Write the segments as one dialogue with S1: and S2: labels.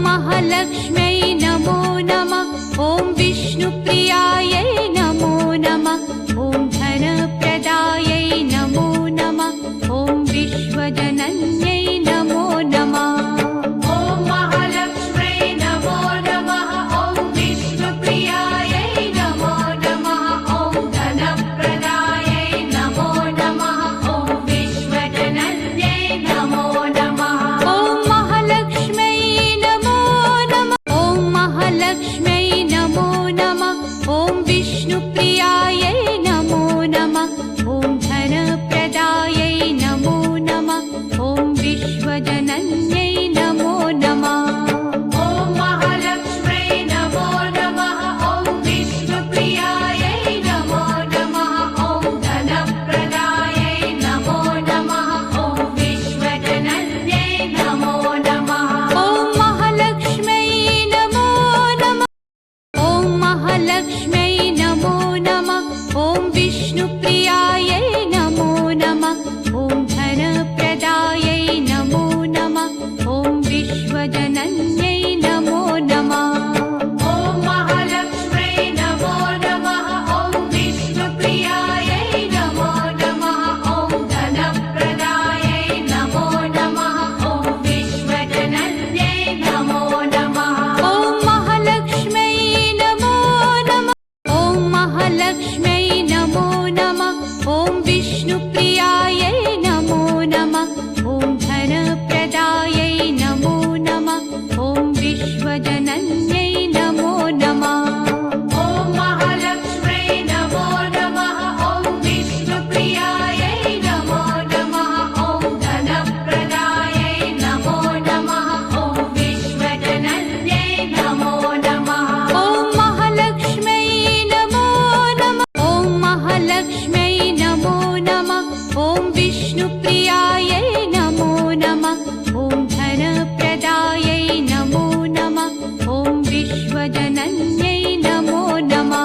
S1: महालक्ष्म्यै नमो नमः। ॐ विष्णुप्रियायै नमो नमः। ॐ धनप्रदायै नमो नमः। ॐ विश्वजनन्यै नमो नमः। ॐ महालक्ष्म्यै नमो नमः। ॐ विष्णुप्रियायै नमो नमः। ॐ धनप्रदायै नमो नमः। ॐ विश्वजनन्यै नमो नमः। ॐ महालक्ष्म्यै नमो नमः। ॐ महालक्ष्म्यै नमो नमः। ॐ विष्णुप्रियायै नमो नमः। ॐ धनप्रदायै नमो नमः। ॐ विश्वजनन्यै नमो नमः। ॐ महालक्ष्म्यै नमो नमः। ॐ विष्णुप्रियायै नमो नमः। ॐ धनप्रदायै नमो नमः। ॐ विश्वजनन्यै नमो नमः। ॐ महालक्ष्म्यै नमो नमः। ॐ महालक्ष्म्यै नमो नमः। ॐ विष्णुप्रियायै नमो नमः। ॐ धनप्रदायै नमो नमः। ॐ विश्वजनन्यै नमो नमः। ॐ महालक्ष्म्यै नमो नमः। ॐ विष्णुप्रियायै नमो नमः। ॐ धनप्रदायै नमो नमः। ॐ विश्वजनन्यै नमो नमः। ॐ महालक्ष्म्यै नमो नमः। ॐ महालक्ष्म्यै नमो नमः। ॐ विष्णुप्रियायै नमो नमः। ॐ धनप्रदायै नमो नमः। ॐ विश्वजनन्यै नमो नमः। ॐ महालक्ष्म्यै नमो नमः। ॐ विष्णुप्रियायै नमो नमः। ॐ धनप्रदायै नमो नमः। ॐ विश्वजनन्यै नमो नमः। ॐ महालक्ष्म्यै नमो नमः। ॐ महालक्ष्म्यै नमो नमः। ॐ विष्णुप्रियायै नमो नमः। ॐ धनप्रदायै नमो नमः। ॐ विश्वजनन्यै नमो नमः।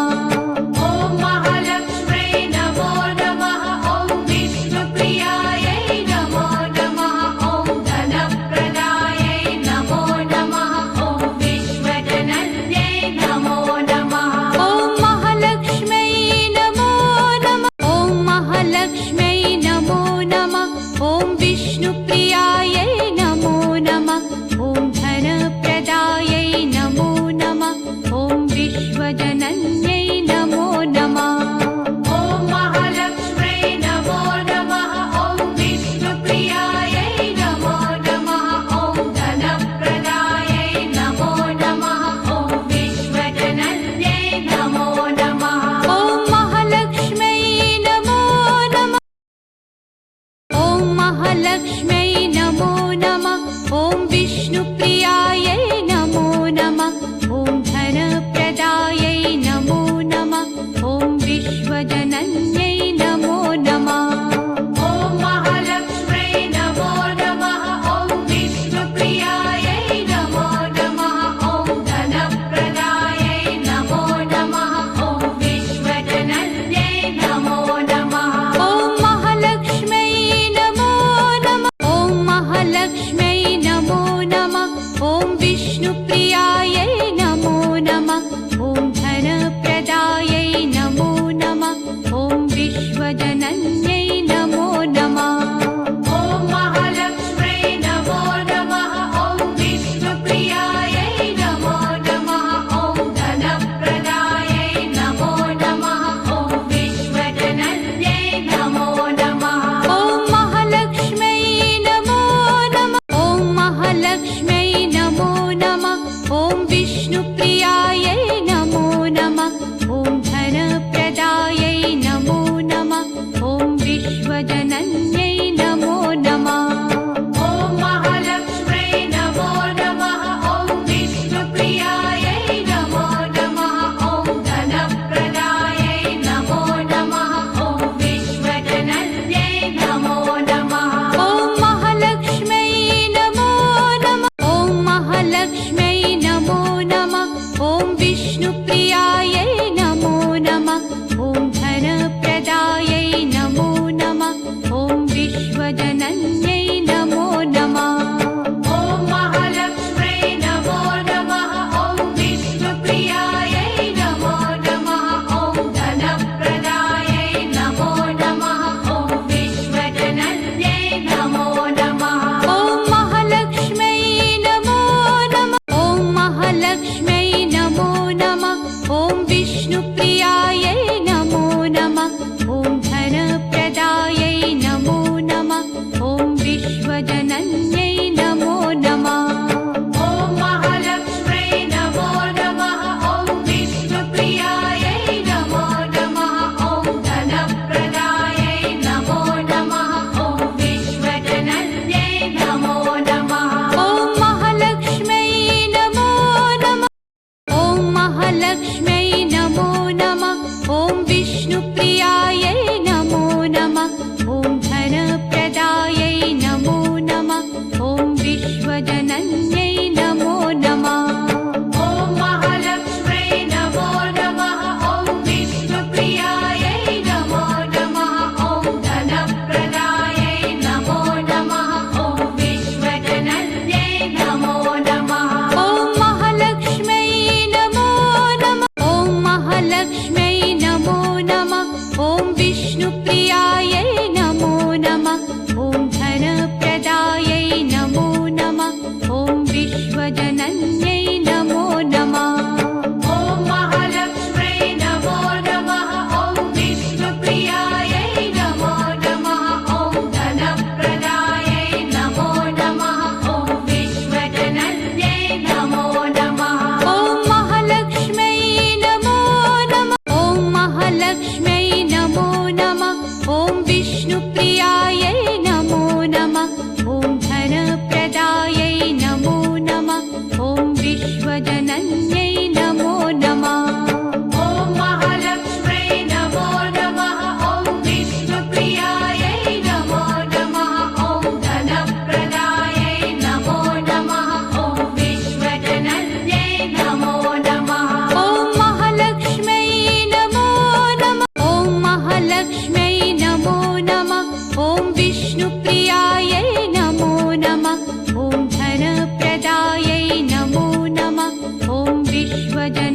S1: ॐ महालक्ष्म्यै नमो नमः। ॐ विष्णुप्रियायै नमो नमः। ॐ धनप्रदायै नमो नमः। ॐ विश्वजनन्यै नमो नमः। ॐ महालक्ष्म्यै नमो नमः। ॐ महालक्ष्म्यै नमो नमः। ॐ विष्णुप्रियायै नमो नमः। ॐ धनप्रदायै नमो नमः। ॐ विश्वजनन्यै नमो नमः। ॐ महालक्ष्म्यै नमो नमः। ॐ विष्णुप्रियायै नमो नमः। ॐ धनप्रदायै नमो नमः। ॐ विश्वजनन्यै नमो नमः। ॐ महालक्ष्म्यै नमो नमः। ॐ महालक्ष्म्यै नमो नमः। ॐ विष्णुप्रियायै नमो नमः। ॐ धनप्रदायै नमो नमः। ॐ विश्वजनन्यै नमो नमः। ॐ महालक्ष्म्यै नमो नमः। ॐ विष्णुप्रियायै नमो नमः। ॐ धनप्रदायै नमो नमः। ॐ विश्वजनन्यै नमो नमः। ॐ महालक्ष्म्यै नमो नमः। ॐ महालक्ष्म्यै नमो नमः। ॐ विष्णुप्रियायै नमो नमः। ॐ धनप्रदायै नमो नमः। ॐ विश्वजनन्यै नमो नमः। ॐ महालक्ष्म्यै नमो नमः। ॐ विष्णुप्रियायै नमो नमः। ॐ धनप्रदायै नमो नमः। ॐ विश्वजनन्यै नमो नमः। ॐ महालक्ष्म्यै नमो नमः। ॐ महालक्ष्म्यै नमो नमः। ॐ विष्णुप्रियायै नमो नमः। ॐ धनप्रदायै नमो नमः। ॐ विश्वजनन्यै नमो नमः। ॐ महालक्ष्म्यै नमो नमः। ॐ विष्णुप्रियायै नमो नमः। ॐ धनप्रदायै नमो नमः। ॐ विश्वजनन्यै नमो नमः। ॐ महालक्ष्म्यै नमो नमः। ॐ महालक्ष्म्यै नमो नमः। ॐ विष्णुप्रियायै नमो नमः। ॐ धनप्रदायै नमो नमः। ॐ विश्वजनन्यै नमो नमः। ॐ महालक्ष्म्यै नमो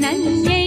S1: विश्वजनन्यै